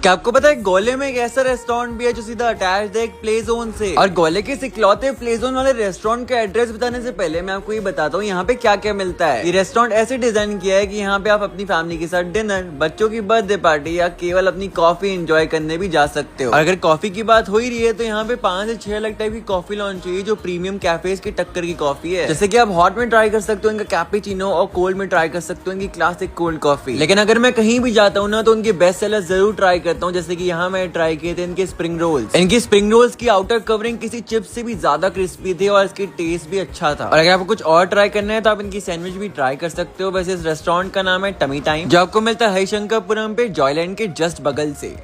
क्या आपको पता है गोले में एक ऐसा रेस्टोरेंट भी है जो सीधा अटैच्ड है एक प्ले जोन से। और गोले के इस इकलौते प्ले जोन वाले रेस्टोरेंट का एड्रेस बताने से पहले मैं आपको ये बताता हूँ यहाँ पे क्या क्या मिलता है। ये रेस्टोरेंट ऐसे डिजाइन किया है कि यहाँ पे आप अपनी फैमिली के साथ डिनर, बच्चों की बर्थडे पार्टी या केवल अपनी कॉफी एंजॉय करने भी जा सकते हो। और अगर कॉफी की बात हो ही रही है तो यहाँ पे 5 से 6 अलग टाइप की कॉफी लॉन्च हुई जो प्रीमियम कैफेज की टक्कर की कॉफी है। जैसे कि आप हॉट में ट्राई कर सकते हो इनका कैपेचिनो और कोल्ड में ट्राई कर सकते हो इनकी क्लासिक कोल्ड कॉफी। लेकिन अगर मैं कहीं भी जाता हूँ ना तो उनके बेस्ट सेलर जरूर ट्राई करता हूँ। जैसे कि यहाँ मैं ट्राई किए थे इनके स्प्रिंग रोल्स। इनकी स्प्रिंग रोल्स की आउटर कवरिंग किसी चिप्स से भी ज्यादा क्रिस्पी थे और इसकी टेस्ट भी अच्छा था। और अगर आपको कुछ और ट्राई करना है तो आप इनकी सैंडविच भी ट्राई कर सकते हो। वैसे इस रेस्टोरेंट का नाम है टमी टाइम, जो आपको मिलता है हरिशंकरपुरम पे जॉयलैंड के जस्ट बगल से।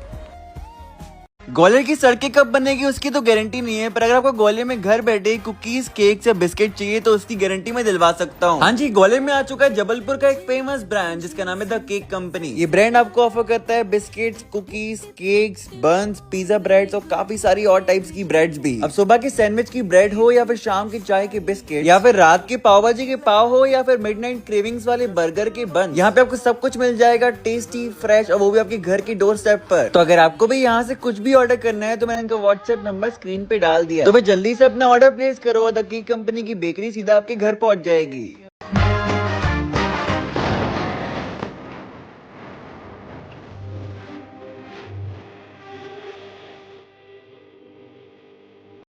गोले की सड़कें कब बनेगी उसकी तो गारंटी नहीं है, पर अगर आपको गोले में घर बैठे कुकीज, केक या बिस्किट चाहिए तो उसकी गारंटी मैं दिलवा सकता हूँ। हाँ जी, गोले में आ चुका है जबलपुर का एक फेमस ब्रांड जिसका नाम है द केक कंपनी। ये ब्रांड आपको ऑफर करता है biscuits, cookies, cakes, buns, pizza breads और काफी सारी और टाइप्स की ब्रेड्स भी। अब सुबह की सैंडविच की ब्रेड हो या फिर शाम की चाय के बिस्किट या फिर रात के पाव भाजी के पाव हो या फिर मिडनाइट क्रेविंग्स वाले बर्गर के बन, यहाँ पे आपको सब कुछ मिल जाएगा टेस्टी, फ्रेश और वो भी आपके घर की डोर स्टेप पर। तो अगर आपको भी यहाँ से कुछ भी ऑर्डर करना है तो मैंने इनका व्हाट्सएप नंबर स्क्रीन पे डाल दिया, तो फिर जल्दी से अपना ऑर्डर प्लेस करो। द केक कंपनी की बेकरी सीधा आपके घर पहुंच जाएगी।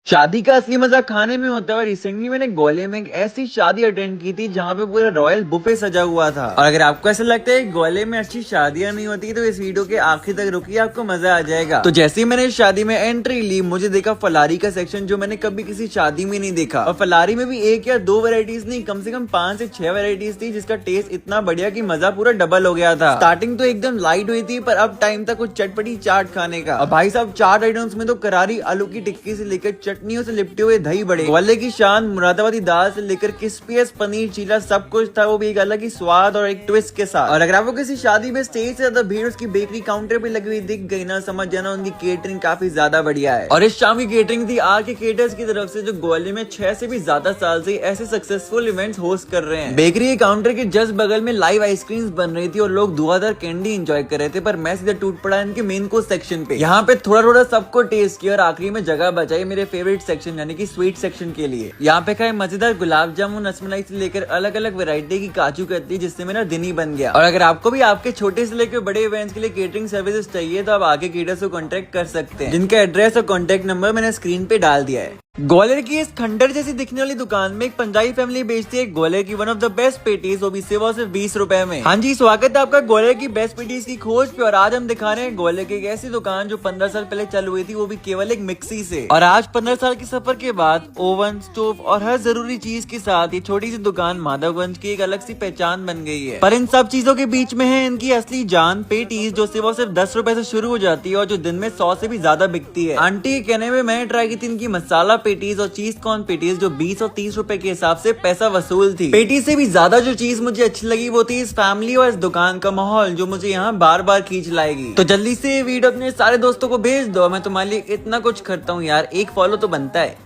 शादी का असली मजा खाने में होता है। और रिसेंटली मैंने गोले में एक ऐसी शादी अटेंड की थी जहाँ पे पूरा रॉयल बुफे सजा हुआ था। और अगर आपको ऐसा लगता है गोले में अच्छी शादियां नहीं होती तो इस वीडियो के आखिर तक रुकिए, आपको मजा आ जाएगा। तो जैसे ही मैंने इस शादी में एंट्री ली मुझे देखा फलारी का सेक्शन जो मैंने कभी किसी शादी में नहीं देखा। और फलारी में भी 1 या 2 वेराइटीज नहीं, कम से कम 5 से 6 वेराइटीज थी जिसका टेस्ट इतना बढ़िया कि मजा पूरा डबल हो गया था। स्टार्टिंग तो एकदम लाइट हुई थी पर अब टाइम था कुछ चटपटी चाट खाने का। और भाई साहब चाट आइटम्स में तो करारी आलू की टिक्की से लेकर चटनियों से लिपटे हुए दही बड़े, ग्वाले की शान मुरादाबादी दाल से लेकर क्रिस्पीएस पनीर चीला सब कुछ था, वो भी एक अलग ही स्वाद और एक ट्विस्ट के साथ। और अगर आपको किसी शादी में स्टेज से ज्यादा भीड़ उसकी बेकरी काउंटर पे लगी हुई दिख गई ना, समझ जाना उनकी केटरिंग काफी ज्यादा बढ़िया है। और इस शाम की केटरिंग थी आर के केटर्स की तरफ से, जो ग्वालियर में 6 से भी ज्यादा साल से ऐसे सक्सेसफुल इवेंट्स होस्ट कर रहे हैं। बेकरी के काउंटर के जस्ट बगल में लाइव आइसक्रीम्स बन रही थी और लोग धुआंधार कैंडी एंजॉय कर रहे थे, पर मैं सीधा टूट पड़ा इनके मेन कोर्स सेक्शन पे। यहाँ पे थोड़ा थोड़ा सबको टेस्ट किया और आखिरी में जगह बचाई मेरे फेवरेट सेक्शन यानी कि स्वीट सेक्शन के लिए। यहाँ पे खाए मजेदार गुलाब जामुन, रसमलाई से लेकर अलग अलग वैरायटी की काजू कतली, जिससे मेरा दिन ही बन गया। और अगर आपको भी आपके छोटे से लेकर बड़े इवेंट्स के लिए केटरिंग सर्विसेज चाहिए तो आप आगे केटर्स को कॉन्टेक्ट कर सकते हैं, जिनका एड्रेस और कॉन्टेक्ट नंबर मैंने स्क्रीन पे डाल दिया है। ग्वालियर की इस खंडर जैसी दिखने वाली दुकान में एक पंजाबी फैमिली बेचती है ग्वालियर की one of the best patties, वो भी सिर्फ 20 रुपए में। हाँ जी, स्वागत है आपका ग्वालियर की बेस्ट पेटीज की खोज पे। और आज हम दिखा रहे हैं ग्वालियर की एक ऐसी दुकान जो 15 साल पहले चालू हुई थी, वो भी केवल एक मिक्सी से। और आज 15 साल के सफर के बाद ओवन, स्टोव और हर जरूरी चीज के साथ ये छोटी सी दुकान माधवगंज की एक अलग सी पहचान बन गई है। पर इन सब चीजों के बीच में है इनकी असली जान, पेटीज, जो सिर्फ 10 रुपए से शुरू हो जाती है और जो दिन में 100 से भी ज्यादा बिकती है। आंटी के कहने में मैंने ट्राई की थी इनकी मसाला पेटीज और चीज कॉर्न पेटीज, जो 20 और 30 रुपए के हिसाब से पैसा वसूल थी। पेटीज से भी ज्यादा जो चीज मुझे अच्छी लगी वो थी इस फैमिली और इस दुकान का माहौल, जो मुझे यहाँ बार बार खींच लाएगी। तो जल्दी से ये वीडियो अपने सारे दोस्तों को भेज दो, मैं तुम्हारे लिए इतना कुछ करता हूँ यार, एक फॉलो तो बनता है।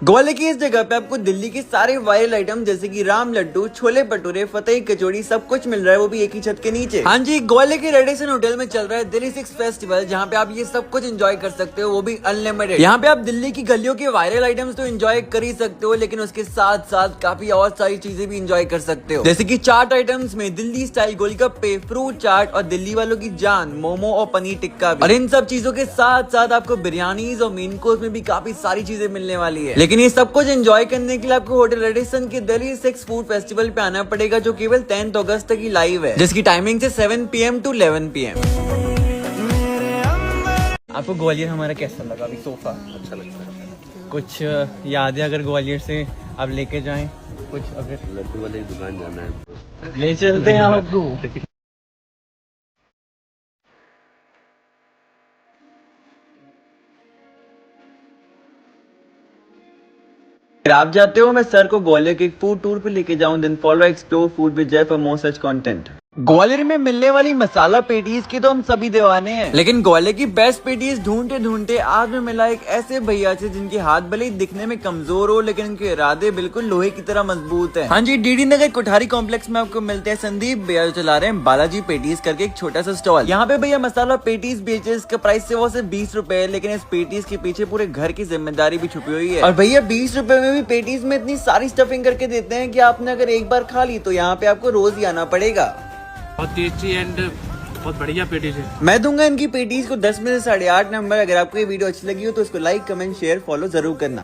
ग्वालियर की इस जगह पे आपको दिल्ली के सारे वायरल आइटम जैसे कि राम लड्डू, छोले भटूरे, फतेह कचौड़ी सब कुछ मिल रहा है, वो भी एक ही छत के नीचे। हाँ जी, ग्वालियर के रेडिसन होटल में चल रहा है दिल्ली 6 फेस्टिवल, जहाँ पे आप ये सब कुछ एंजॉय कर सकते हो, वो भी अनलिमिटेड। यहाँ पे आप दिल्ली की गलियों के वायरल आइटम्स तो एंजॉय कर ही सकते हो, लेकिन उसके साथ साथ काफी और सारी चीजें भी एंजॉय कर सकते हो। जैसे की चाट आइटम्स में दिल्ली स्टाइल गोलगप्पे, फ्रूट चाट और दिल्ली वालों की जान मोमो और पनीर टिक्का भी। और इन सब चीजों के साथ साथ आपको बिरयानी और मेन कोर्स में भी काफी सारी चीजें मिलने वाली है। लेकिन ये सब कुछ एंजॉय करने के लिए आपको होटल रेडिसन के दिल्ली 6 फूड फेस्टिवल पे आना पड़ेगा, जो केवल 10 अगस्त तक ही लाइव है, जिसकी टाइमिंग से 7 PM to 11 PM। आपको ग्वालियर हमारा कैसा लगा? अभी सोफा अच्छा लगता है, कुछ यादें अगर ग्वालियर से आप लेके जाएं, कुछ अगर लड्डू वाले की दुकान जाना है ले चलते हैं आपको। अगर आप जाते हो मैं सर को ग्वालियर के एक फूड टूर पे लेके जाऊं, then follow explore food with Jay for more such content. Gwalior में मिलने वाली मसाला पेटीज की तो हम सभी दीवाने हैं, लेकिन ग्वालियर की बेस्ट पेटीज ढूंढते ढूंढते आज में मिला एक ऐसे भैया से जिनके हाथ भले ही दिखने में कमजोर हो, लेकिन उनके इरादे बिल्कुल लोहे की तरह मजबूत हैं। हाँ जी, डीडी नगर कोठारी कॉम्प्लेक्स में आपको मिलते हैं संदीप भैया, जो चला रहे हैं बालाजी पेटीज करके एक छोटा सा स्टॉल। यहाँ पे भैया मसाला पेटीज बेचे, इसका प्राइस से वो सिर्फ 20 रुपए, लेकिन इस पेटीज के पीछे पूरे घर की जिम्मेदारी भी छुपी हुई है। और भैया 20 रुपए में भी पेटीज में इतनी सारी स्टफिंग करके देते हैं कि आपने अगर एक बार खा ली तो यहाँ पे आपको रोज ही आना पड़ेगा। बहुत टेस्टी एंड बहुत बढ़िया पेटीज है। मैं दूंगा इनकी पेटीज को 10 में से 8.5 नंबर। अगर आपको ये वीडियो अच्छी लगी हो तो इसको लाइक, कमेंट, शेयर, फॉलो जरूर करना।